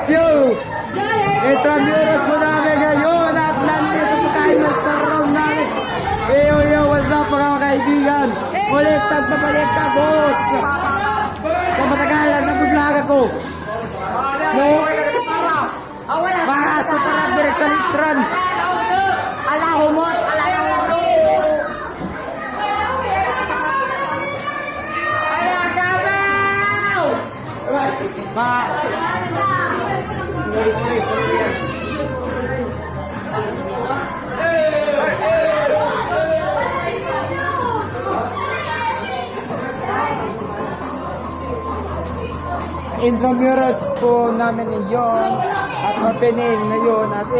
Yo! Intramurals po namin ngayon at nandito po tayo sa room namin. Yo, what's up mga kaibigan? Ulit nagpapalik ka, boss! Sa matagalan na bublaga ko. No? Mga sa parabir sa litran. Alahumot! Intramurals po namin ngayon at opening ngayon at 8.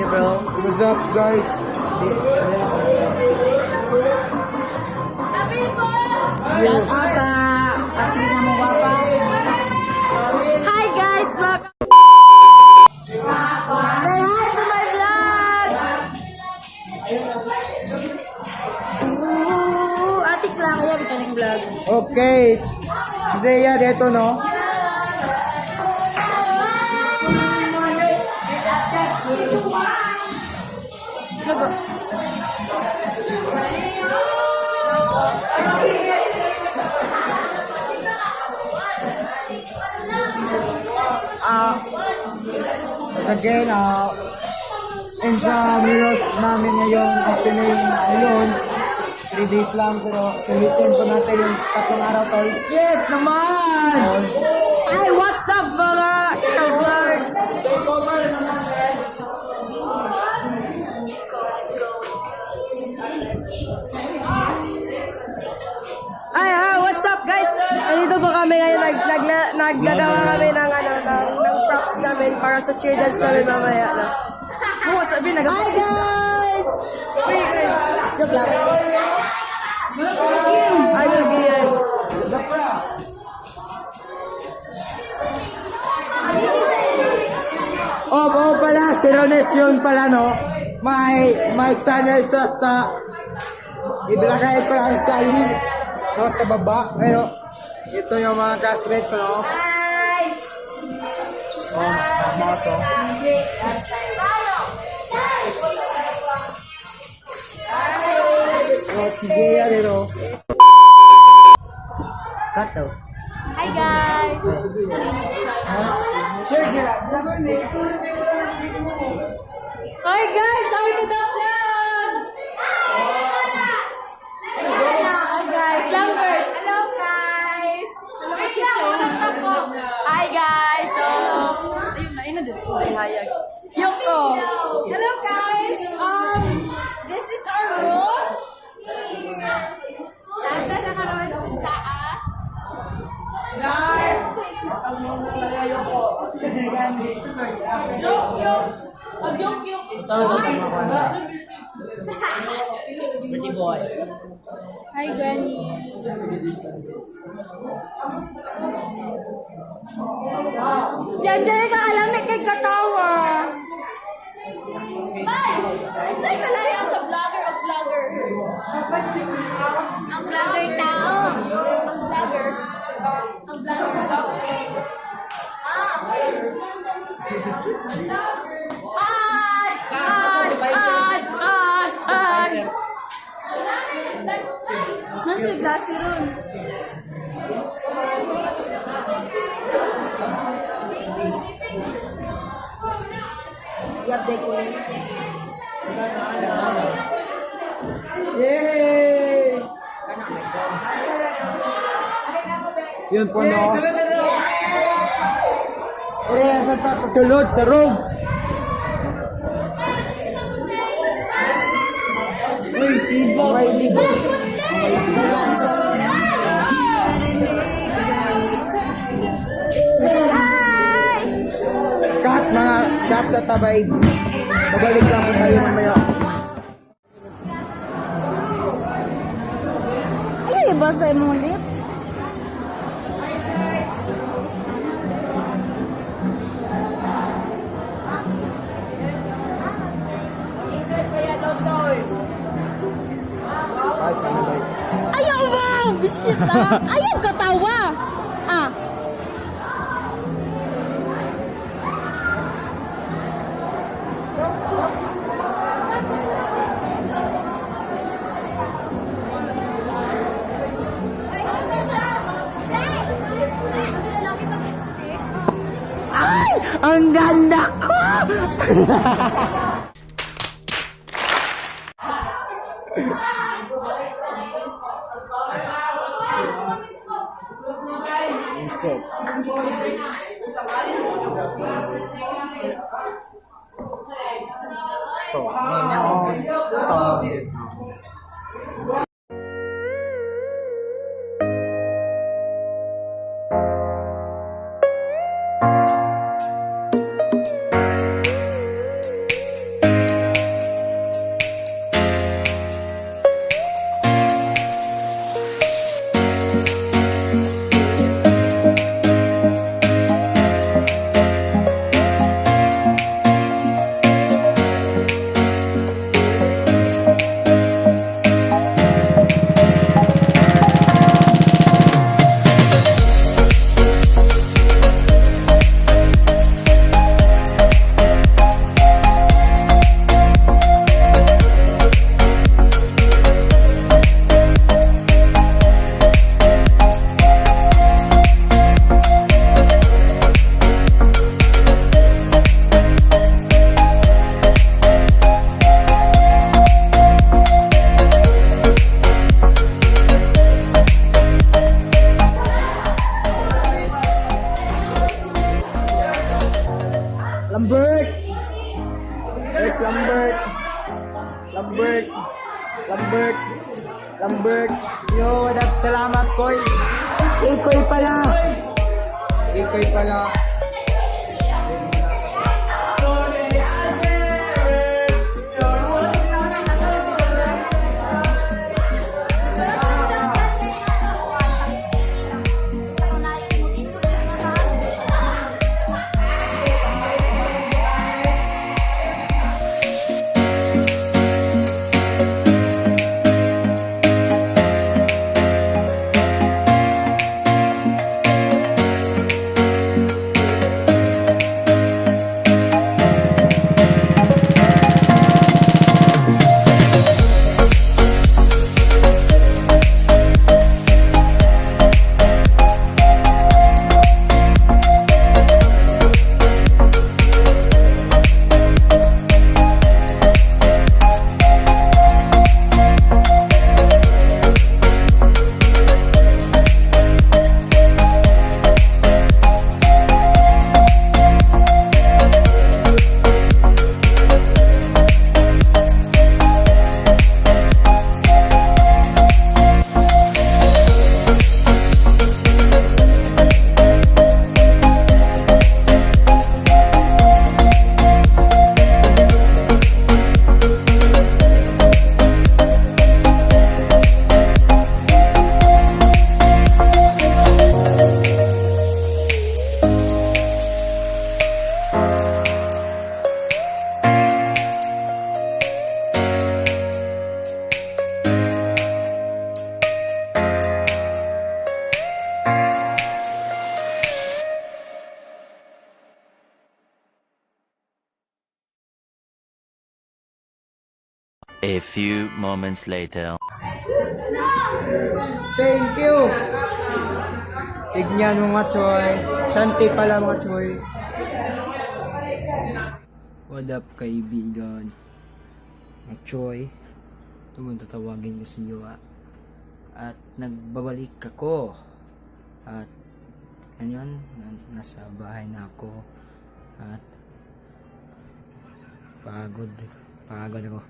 Yeah bro. What's up guys? Shout out sa kasina mo guwapa. Hi guys! Welcome! Say hi to my vlog! Atik lang kaya bito ng vlog. Okay. Zeya dito no? Again, Intramurals namin ngayon opening ngayon 3 days lang pero sulitin po natin yung 3 araw to. Yes naman! Hi, what's up mga Llambert? Hi, what's up guys? Nandito po kami ngayon naggagawa kami ng props namin para sa cheer dance namin mamaya na. Hi guys! Joke lang. Ay, nagigyan. Oo pala, Tirones yun pala no. May channel sa ibilagay ko lang sa link no, sa baba. Pero ito yung mga classmates ko no. Hi! Mga to. Sige yan ito. Cut though. Hi guys! Hi guys! Sorry to the vlog! Hi guys! Llambert! Hello guys! Hi guys! Ayun na din. Hayag. Yoko! Hello guys! This is our room. Nasa na karoon si Saa. Pretty boy. Hi, Granny. Si Angelica alamig kay katawa. Bye! Ay, kalaya sa vlogger o vlogger. Ang vlogger tao. Ang vlogger. Ang vlogger. Nasa glassy ron. I-update ko rin. Yay! Yun po no. Uri, sa sulod, sa room. Uy, sibo. May libo. Kat na tabay. Babalik lang po tayo mamaya. Ay, basa yung lips. Ayaw ba? Bishit lang. Ayaw katawa. Ang ganda ko! Insect. Llambert! Where's Llambert? Llambert! Llambert! Llambert! Yo, what up? Salamat, Koy! Ikoy pala! Ikoy pala! A few moments later. Thank you! Tignan mga choy. Santi pala mga choy. What up kaibigan? Mga choy. Ito mo tatawagin ko sa iyo At nagbabalik ako. At ganyan, nasa bahay na ako. At pagod ako.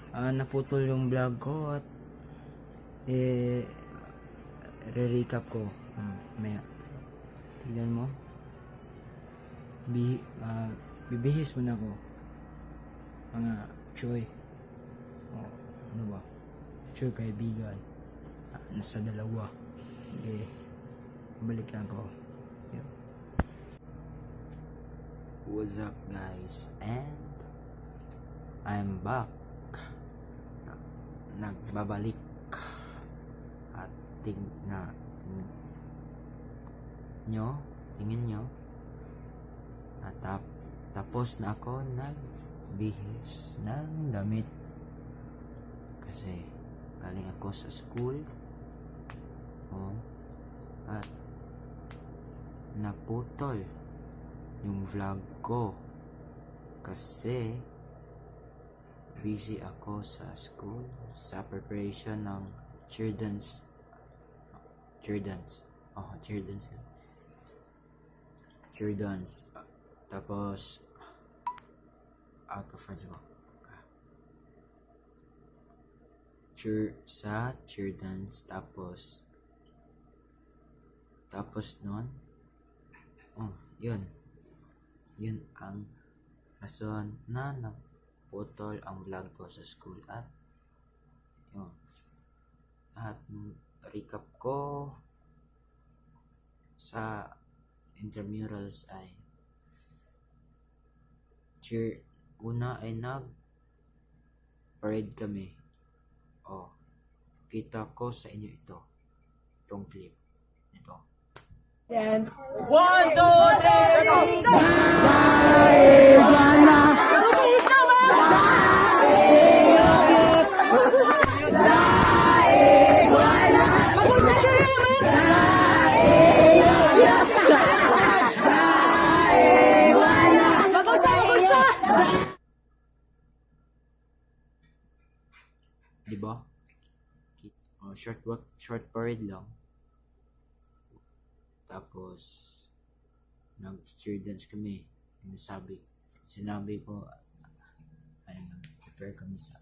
Naputol yung vlog ko at re-recap ko maya. Tignan mo, bibihis muna ako mga choy. Ano ba choy kaibigan, nasa dalawa. Balik lang ko. What's up guys, and I'm back. Nagbabalik at tingin nyo at tapos na ako nagbihis ng damit kasi galing ako sa school at naputol yung vlog ko kasi busy ako sa school sa preparation ng children's tapos out of words ako sa children's tapos nun yun ang rason na naputol ang vlog ko sa school at recap ko sa Intramurals ay una ay nag-parade kami. Kita ko sa inyo itong clip ito. Yan. 1, 2, 3, go! Diba? Short parade lang. Tapos nag-cheer-dance kami. Sinabi ko ay nag-prepare kami sa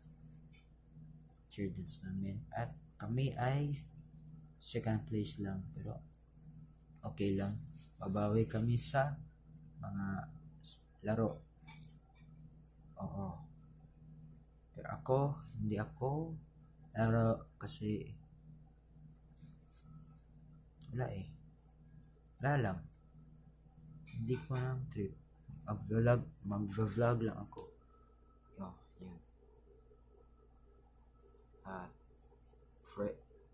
cheer-dance namin at kami ay second place lang pero okay lang. Babawi kami sa mga laro. Pero hindi ako laro kasi wala lang. Hindi ko lang trip. Mag-vlog lang ako. Yun. At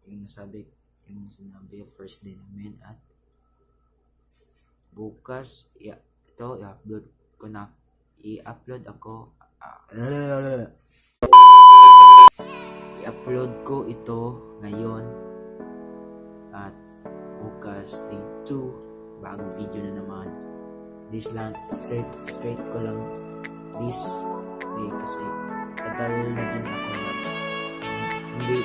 yung sinabi first day namin at bukas i-upload ko ito ngayon at bukas day 2 bagong video na naman. This lang straight ko lang this day kasi tagal na din ako hindi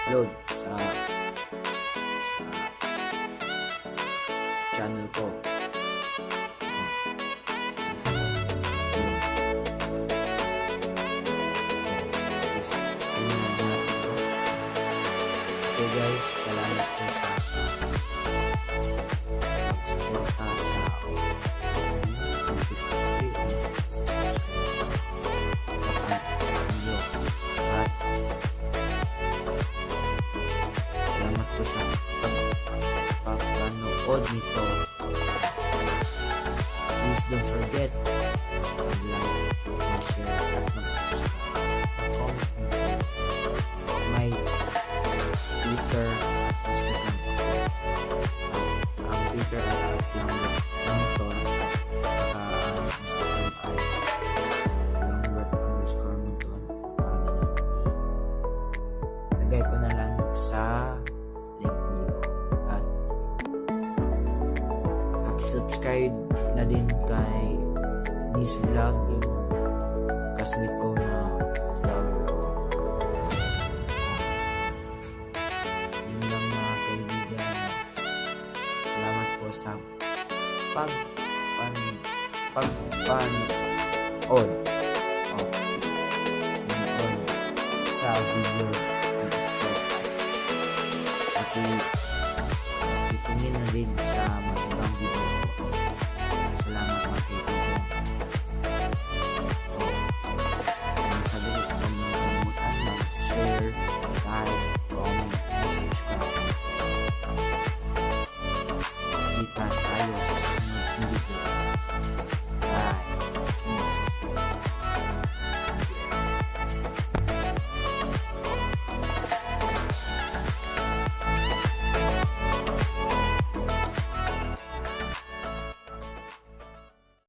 upload sa channel ko. Okay guys, salamat po sa pagsuporta at salamat po sa pagpanood nito. Please don't forget mag-like, mag-share at mag-subscribe. My Twitter, Instagram ang Twitter ay Llambert Monton Instagram ay Llambert_Monton lagay ko na lang sa link below at subscribe na din kay this vlog yung kasmit ko na vlog ko. Yun lang mga kaibigan, salamat po sa pagpanood sa video ito.